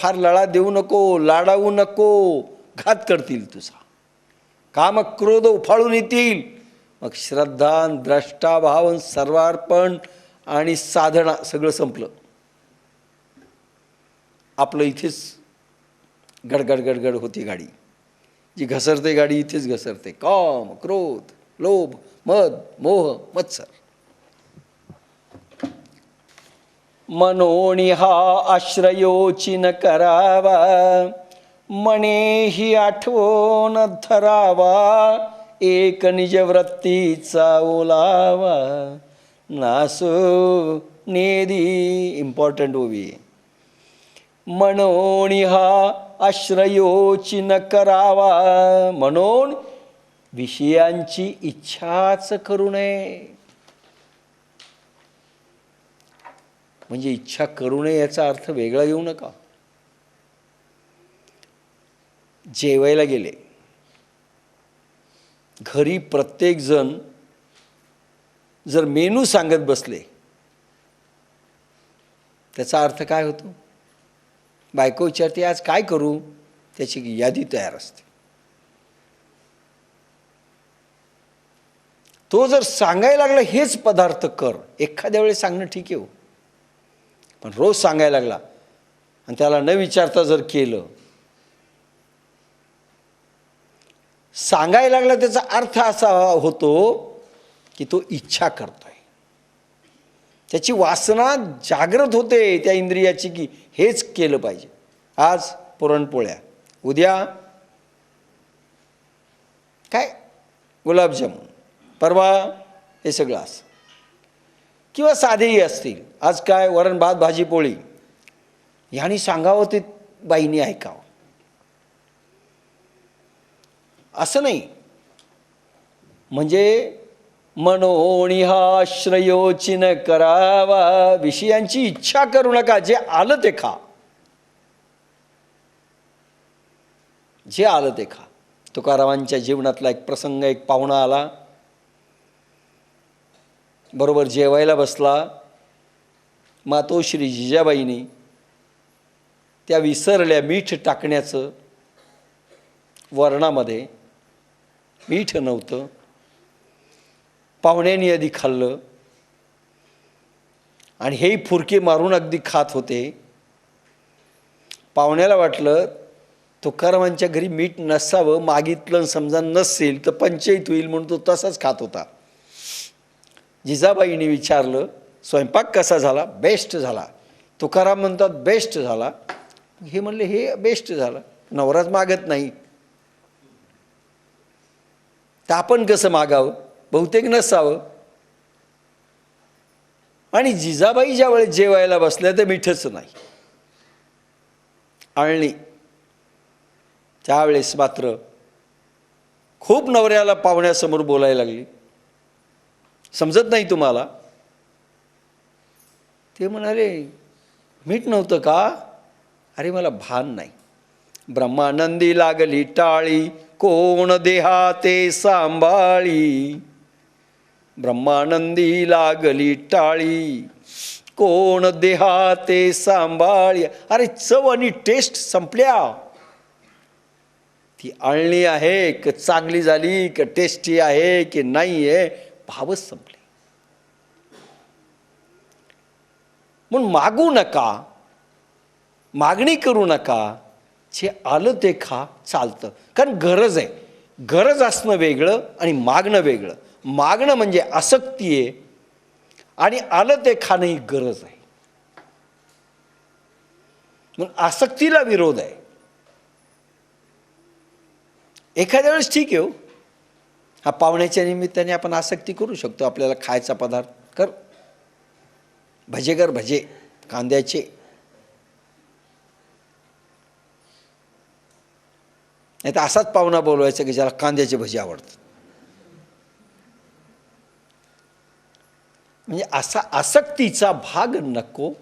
फार लळा देऊ नको, लाडावू नको, घात करतील तुझा. काम क्रोध उफाळून येतील. मग श्रद्धा, द्रष्टाभाव, सर्वार्पण आणि साधना सगळं संपलं. आपलं इथेच गडगड गडगड होती गाडी. जी घसरते गाडी इथेच घसरते. काम, क्रोध, लोभ, मद, मोह, मत्सर. मनोणी हा आश्रयोची न करावा, मनेही आठवून धरावा, एक निज वृत्तीचा ओलावा, नासो नेदी. इम्पॉर्टंट ओवी. मनोणी हा आश्रयोची न करावा, म्हणून विषयांची इच्छाच करू नये. म्हणजे इच्छा करू नये याचा अर्थ वेगळा घेऊ नका. जेवायला गेले घरी, प्रत्येकजण जर मेनू सांगत बसले त्याचा अर्थ काय होतो? बायको विचारते आज काय करू, त्याची यादी तयार असते. तो जर सांगायला लागला हेच पदार्थ कर, एखाद्या वेळेस सांगणं ठीक आहे हो, पण रोज सांगायला लागला आणि त्याला न विचारता जर केलं, सांगायला लागला त्याचा अर्थ असा होतो की तो इच्छा करतोय. त्याची वासना जागृत होते त्या इंद्रियाची की हेच केलं पाहिजे. आज पुरणपोळ्या, उद्या काय गुलाबजामुन, परवा हे सगळं असं. किंवा साधेही असतील. आज काय वरण भात भाजी पोळी. ह्यानी सांगावं ते बाईनी ऐकावं असं नाही. म्हणजे मनोणी हा आश्रयोची न करावा, विषयांची इच्छा करू नका. जे आलं ते खा, जे आलं ते खा. तुकारामांच्या जीवनातला एक प्रसंग, एक पाहुणा आला, बरोबर जेवायला बसला. मातोश्री जिजाबाईंनी त्या विसरल्या मीठ टाकण्याचं. वरणामध्ये मीठ नव्हतं. पाहुण्यांनी आधी खाल्लं आणि हेही फुरके मारून अगदी खात होते. पाहुण्याला वाटलं तुकारामांच्या घरी मीठ नसावं, मागितलं समजा नसेल तर पंचायत होईल म्हणून तो तसाच खात होता. जिजाबाईंनी विचारलं स्वयंपाक कसा झाला? बेस्ट झाला. तुकाराम म्हणतात बेस्ट झाला. हे म्हणले हे बेस्ट झालं. नवराच मागत नाही तर आपण कसं मागावं? बहुतेक नसावं. आणि जिजाबाई ज्या वेळेस जेवायला बसल्या तर मीठच नाही, आळणी. त्यावेळेस मात्र खूप नवऱ्याला पाहुण्यासमोर बोलायला लागली. समजत नाही तुम्हाला? ते म्हणाले मीठ नव्हतं का? अरे मला भान नाही. ब्रह्मानंदी लागली टाळी, कोण देहा ते सांभाळी. ब्रह्मानंदी लागली टाळी, कोण देहा ते सांभाळी. अरे चव आणि टेस्ट संपल्या. ती आळणी आहे की चांगली झाली की टेस्टी आहे की नाही आहे, भावच संपले. म्हणून मागू नका, मागणी करू नका. जे आलं ते खा, चालतं. कारण गरज आहे. गरज असणं वेगळं आणि मागणं वेगळं. मागणं म्हणजे आसक्ती आहे आणि आलं ते खाणं ही गरज आहे. म्हणून आसक्तीला विरोध आहे. एखाद्या वेळेस ठीक आहे हो, हा पाहुण्याच्या निमित्ताने आपण आसक्ती करू शकतो. आपल्याला खायचा पदार्थ कर, भजे कर, भजे कांद्याचे. नाही तर असाच पाहुणा बोलवायचा की ज्याला कांद्याचे भजे आवडतात. म्हणजे असा आसक्तीचा भाग नको.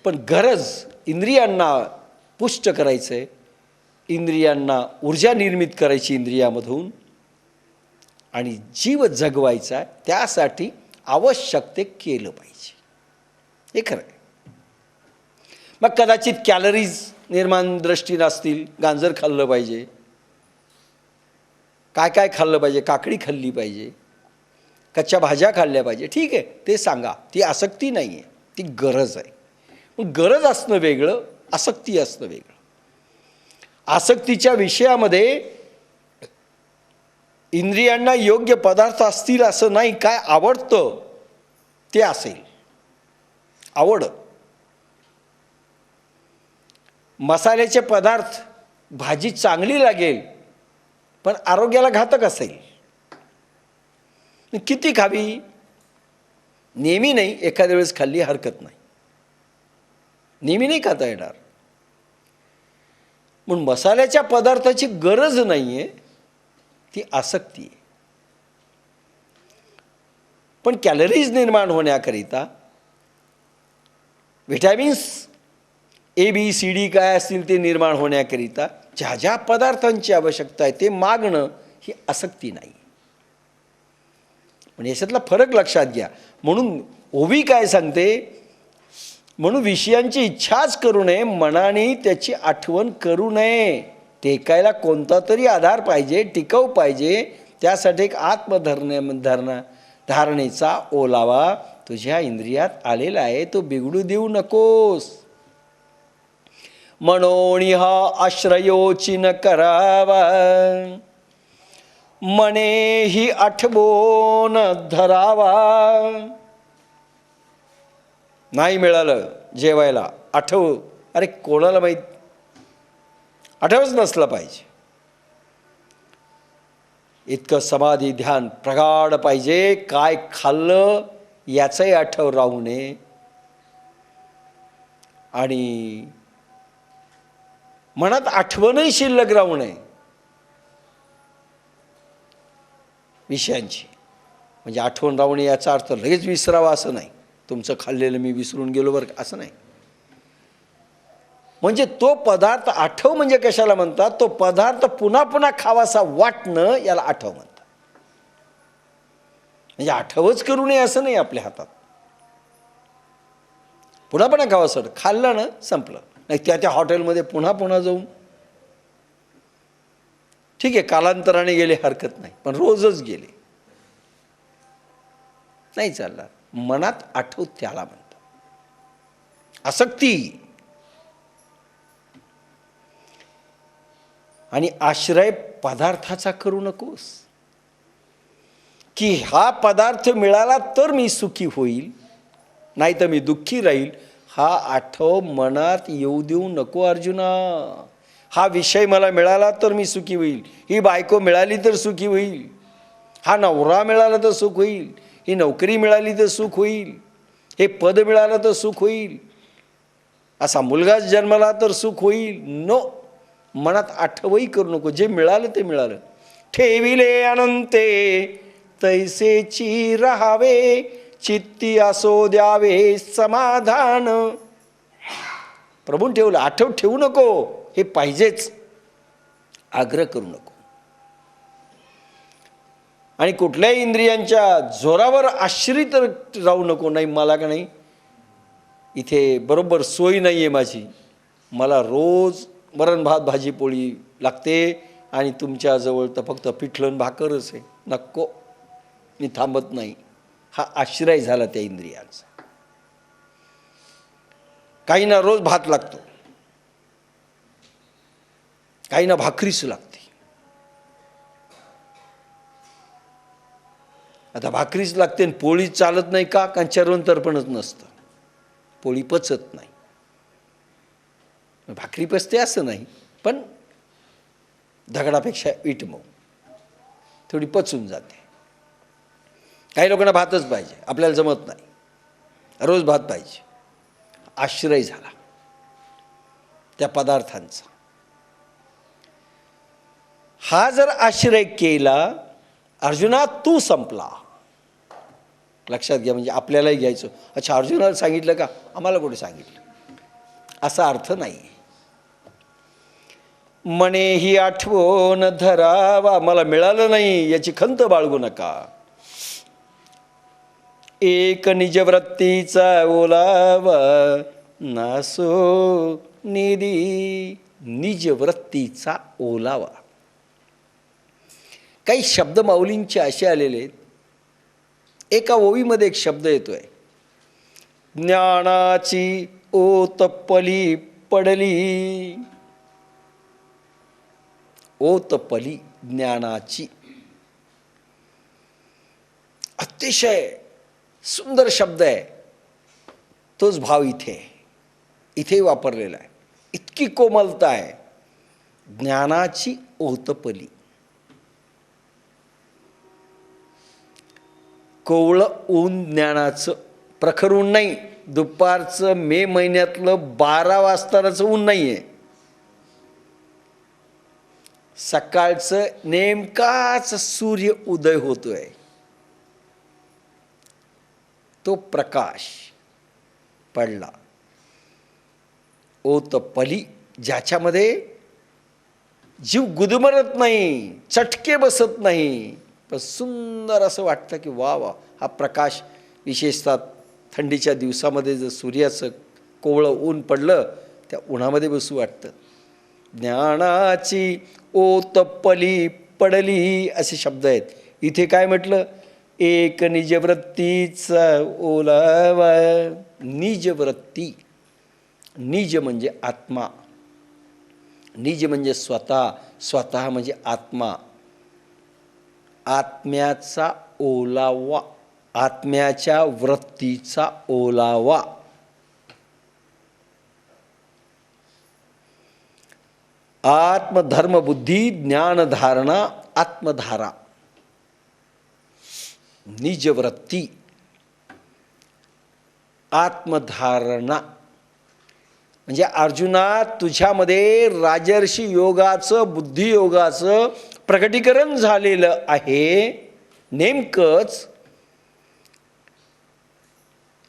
पण गरज, इंद्रियांना पुष्ट करायचं आहे, इंद्रियांना ऊर्जा निर्मित करायची इंद्रियामधून आणि जीव जगवायचा आहे, त्यासाठी आवश्यक ते केलं पाहिजे. हे खरं आहे. मग कदाचित कॅलरीज निर्माण दृष्टी नसतील, गांजर खाल्लं पाहिजे, काय काय खाल्लं पाहिजे, काकडी खाल्ली पाहिजे, कच्च्या भाज्या खाल्ल्या पाहिजे, ठीक आहे, ते सांगा. ती आसक्ती नाही आहे, ती गरज आहे. मग गरज असणं वेगळं, आसक्ती असणं वेगळं. आसक्तीच्या विषयामध्ये इंद्रियांना योग्य पदार्थ असतील असं नाही, काय आवडतं ते असेल. आवड, मसाल्याचे पदार्थ, भाजी चांगली लागेल पण आरोग्याला घातक असेल, किती खावी? नेहमी नाही, एखाद्या वेळेस खाल्ली हरकत नाही, नेहमी नाही खाता येणार. म्हणून मसाल्याच्या पदार्थाची गरज नाही आहे, ती आसक्ती आहे. पण कॅलरीज निर्माण होण्याकरिता व्हिटॅमिन्स ABCD काय असतील ते निर्माण होण्याकरिता ज्या ज्या पदार्थांची आवश्यकता आहे ते मागणं ही आसक्ती नाही. पण याच्यातला फरक लक्षात घ्या. म्हणून ओवी काय सांगते, म्हणून विषयांची इच्छाच करू नये, मनाने त्याची आठवण करू नये. टेकायला कोणता तरी आधार पाहिजे, टिकाऊ पाहिजे. त्यासाठी एक धारणेचा ओलावा तुझ्या इंद्रियात आलेला आहे, तो बिघडू देऊ नकोस. मनोणी हा आश्रयोचिन करावा, मने ही आठवून धरावा. नाही मिळालं जेवायला, आठव, अरे कोणाला माहीत, आठवच नसलं पाहिजे. इतकं समाधी ध्यान प्रगाढ पाहिजे. काय खाल्लं याचंही आठव राहू नये आणि मनात आठवणही शिल्लक राहू नये विषयांची. म्हणजे आठवण राहू नये याचा अर्थ लगेच विसरावा असं नाही, तुमचं खाल्लेलं मी विसरून गेलो बरं असं नाही. म्हणजे तो पदार्थ आठव म्हणजे कशाला म्हणतात, तो पदार्थ पुन्हा पुन्हा खावासा वाटणं याला आठव म्हणतात. म्हणजे आठवच करू नये असं नाही आपल्या हातात, पुन्हा पुन्हा खावासं खाल्लं ना संपलं. नाही त्या हॉटेलमध्ये पुन्हा पुन्हा जाऊन, ठीक आहे कालांतराने गेले हरकत नाही, पण रोजच गेले नाही चालणार. मनात आठव त्याला म्हणतात आसक्ती. आणि आश्रय पदार्थाचा करू नकोस की हा पदार्थ मिळाला तर मी सुखी होईल, नाही तर मी दुःखी राहील. हा आठव मनात येऊ देऊ नको अर्जुना. हा विषय मला मिळाला तर मी सुखी होईल, ही बायको मिळाली तर सुखी होईल, हा नवरा मिळाला तर सुख होईल, ही नोकरी मिळाली तर सुख होईल, हे पद मिळालं तर सुख होईल, असा मुलगाच जन्मला तर सुख होईल. नो, मनात आठवही करू नको. जे मिळालं ते मिळालं. ठेविले अनंते तैसेची राहावे, चित्ती असो द्यावे समाधान. प्रभून ठेवलं, आठव ठेवू नको, हे पाहिजेच, आग्रह करू नको. आणि कुठल्याही इंद्रियांच्या जोरावर आश्रित राहू नको. नाही मला का नाही इथे बरोबर सोय नाही आहे माझी, मला रोज वरण भात भाजी पोळी लागते आणि तुमच्याजवळ तर फक्त पिठलं भाकरच आहे, नको मी थांबत नाही. हा आश्रय झाला त्या इंद्रियांचा. काहींना रोज भात लागतो, काहींना भाकरीच लागते. आता भाकरीच लागते आणि पोळी चालत नाही का, कारण तर्पणच नसतं, पोळी पचत नाही. भाकरी पचते असं नाही, पण दगडापेक्षा इट मऊ, थोडी पचून जाते. काही लोकांना भातच पाहिजे, आपल्याला जमत नाही, रोज भात पाहिजे. आश्रय झाला त्या पदार्थांचा. हा जर आश्रय केला अर्जुना तू संपला. लक्षात घ्या, म्हणजे आपल्यालाही घ्यायचं. अच्छा अर्जुनाला सांगितलं का, आम्हाला कुठे सांगितलं, असा अर्थ नाही. मने ही आठवण धरावा, मला मिळालं नाही याची खंत बाळगू नका. एक निजवृत्तीचा ओलावा नासो निधी निजवृत्तीचा ओलावा. काही शब्द माऊलींचे असे आलेले आहेत. एका ओवीमध्ये एक शब्द येतोय, ज्ञानाची ओत पली पडली. ओत पली ज्ञानाची. अतिशय सुंदर शब्द आहे. तोच भाव इथे वापरलेला आहे. इतकी कोमलता आहे. ज्ञानाची ओतपली. कोवळं ऊन ज्ञानाचं, प्रखर ऊन नाही, दुपारचं मे महिन्यातलं 12 वाजताचं ऊन नाही आहे. सकाळचं नेमकाच सूर्य उदय होतोय, तो प्रकाश पडला. ओतपली, ज्याच्यामध्ये जीव गुदमरत नाही, चटके बसत नाही, पण सुंदर असं वाटतं की वा वा, हा प्रकाश. विशेषतः थंडीच्या दिवसामध्ये जर सूर्याचं कोवळं ऊन पडलं, त्या उन्हामध्ये बसू वाटतं. ज्ञानाची ओतपली पडली असे शब्द आहेत. इथे काय म्हटलं, एक निजवृत्तीचा ओलावा. निजवृत्ती, निज म्हणजे आत्मा, निज म्हणजे स्वतः, स्वतः म्हणजे आत्मा. आत्म्याचा ओलावा, आत्म्याच्या वृत्तीचा ओलावा. आत्मधर्मबुद्धी ज्ञानधारणा आत्मधारा. निजवृत्ती, आत्मधारणा म्हणजे अर्जुना, तुझ्यामध्ये राजर्षी योगाचं, बुद्धियोगाचं प्रकटीकरण झालेलं आहे. नेमकंच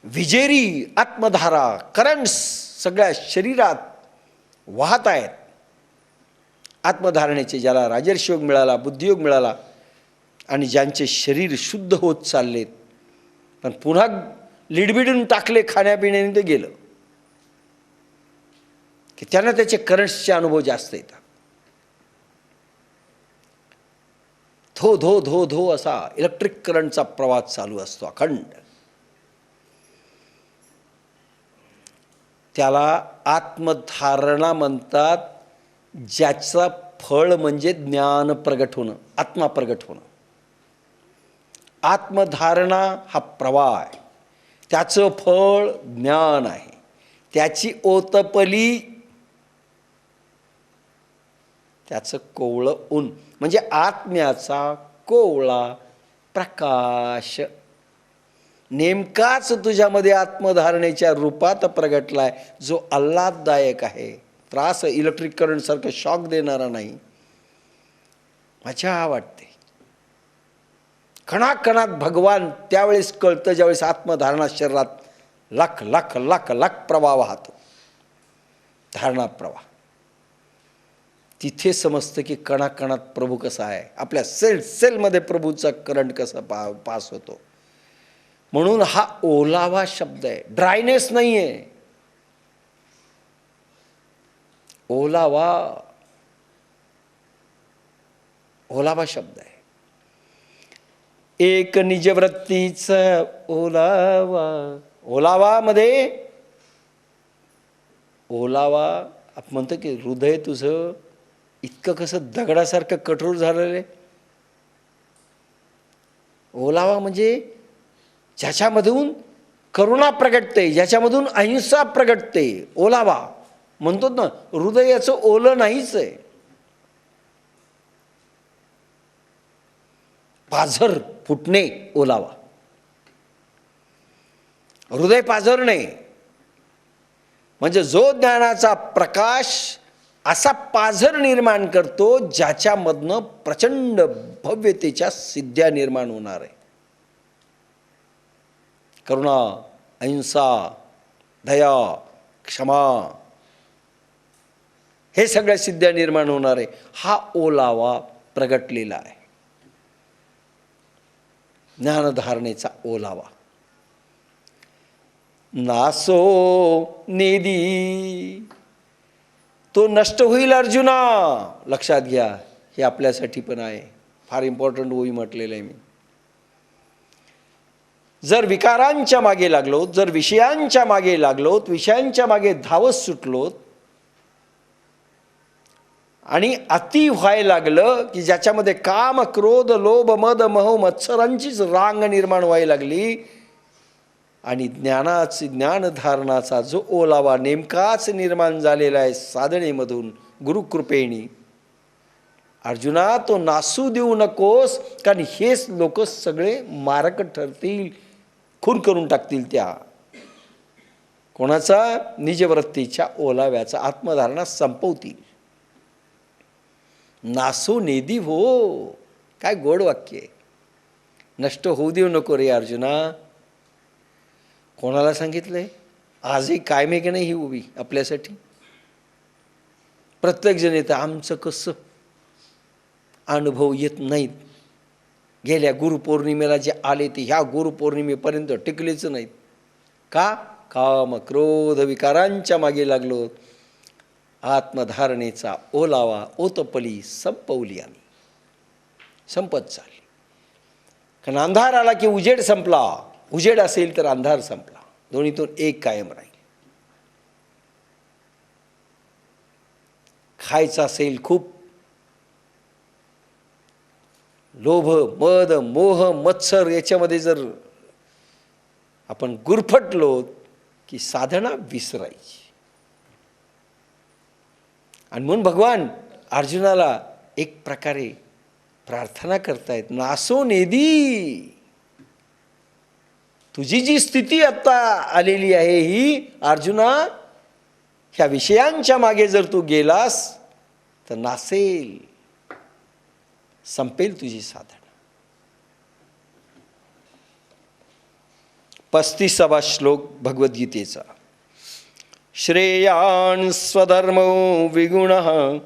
विजेरी आत्मधारा, करंट्स सगळ्या शरीरात वाहत आहेत. आत्मधारणेचे, ज्याला राजर्षी योग मिळाला, बुद्धियोग मिळाला, आणि ज्यांचे शरीर शुद्ध होत चाललेत, पण पुन्हा लिडबिडून टाकले खाण्यापिण्याने, ते गेलं की त्यांना त्याचे करंट्सचे अनुभव जास्त येतात. धो धो धो धो असा इलेक्ट्रिक करंटचा प्रवास चालू असतो अखंड. त्याला आत्मधारणा म्हणतात, ज्याचा फळ म्हणजे ज्ञान प्रगट होणं, आत्मा प्रगट होणं. आत्मधारणा हा प्रवाह आहे, त्याचं फळ ज्ञान आहे. त्याची ओतपली, त्याचं कोवळं ऊन म्हणजे आत्म्याचा कोवळा प्रकाश नेमकाच तुझ्यामध्ये आत्मधारणेच्या रूपात प्रगटलाय, जो आल्हाददायक आहे. त्रास इलेक्ट्रिक करंटसारखं शॉक देणारा नाही. मजा वाटते. कणाकणात भगवान त्यावेळेस कळतं, ज्यावेळेस आत्मधारणा शरीरात लाख लाख लाख लाख प्रवाह वाहतो. धारणा प्रवाह, तिथे समजतं की कणाकणात प्रभू कसा आहे, आपल्या सेलमध्ये प्रभूचा करंट कसा पास होतो. म्हणून हा ओलावा शब्द आहे, ड्रायनेस नाही आहे. ओलावा, ओलावा शब्द आहे. एक निजवृत्तीचा ओलावा. ओलावामध्ये, ओलावा आपण म्हणतो की हृदय तुझं इतकं कसं दगडासारखं कठोर झालेलं आहे. ओलावा म्हणजे ज्याच्यामधून करुणा प्रगटते, ज्याच्यामधून अहिंसा प्रगटते. ओलावा म्हणतो ना, हृदयाचं ओलं नाहीच आहे. पाझर फुटणे ओलावा, हृदय पाझरणे. म्हणजे जो ज्ञानाचा प्रकाश असा पाझर निर्माण करतो, ज्याच्यामधनं प्रचंड भव्यतेच्या सिद्ध्या निर्माण होणार आहे. करुणा, अहिंसा, दया, क्षमा, हे सगळ्या सिद्ध्या निर्माण होणार आहे. हा ओलावा प्रगटलेला आहे, ज्ञानधारणेचा ओलावा. नासो निधी तो नष्ट होईल अर्जुना. लक्षात घ्या, हे आपल्यासाठी पण आहे. फार इम्पॉर्टंट ओवी म्हटलेलं आहे मी. जर विकारांच्या मागे लागलो, जर विषयांच्या मागे लागलो, विषयांच्या मागे धावत सुटलो आणि अति व्हायला लागलं की ज्याच्यामध्ये काम, क्रोध, लोभ, मद, मोह, मत्सरांचीच रांग निर्माण व्हायला लागली आणि ज्ञानधारणाचा जो ओलावा नेमकाच निर्माण झालेला आहे साधनेमधून गुरुकृपेने, अर्जुना तो नासू देऊ नकोस. कारण हेच लोक सगळे मारक ठरतील, खून करून टाकतील त्या कोणाचा, निजवृत्तीच्या ओलाव्याचा आत्मधारणा संपवतील. नासो नेदी हो, काय गोड वाक्य आहे. नष्ट होऊ देऊ नको रे अर्जुना. कोणाला सांगितलंय? आजही कायम आहे की नाही ही उभी आपल्यासाठी. प्रत्येकजण येतं, आमचं कसं अनुभव येत नाहीत. गेल्या गुरुपौर्णिमेला जे आले ते ह्या गुरुपौर्णिमेपर्यंत टिकलेच नाहीत. का? काम, क्रोध, विकारांच्या मागे लागलो. आत्मधारणेचा ओलावा ओतपली संपवली आम्ही, संपत चालली. कारण अंधार आला की उजेड संपला, उजेड असेल तर अंधार संपला. दोन्हीतून एक कायम राहील. खायचं असेल खूप, लोभ, मद, मोह, मत्सर याच्यामध्ये जर आपण गुरफटलो की साधना विसरायची. आणि म्हणून भगवान अर्जुनाला एक प्रकारे प्रार्थना करतायत, नासो नेदी. तुझी जी स्थिती आता आलेली आहे ही अर्जुना, ह्या विषयांच्या मागे जर तू गेलास तर नासेल, संपेल तुझी साधना. 35वा श्लोक भगवद्गीतेचा. श्रेयान् स्वधर्मो विगुणः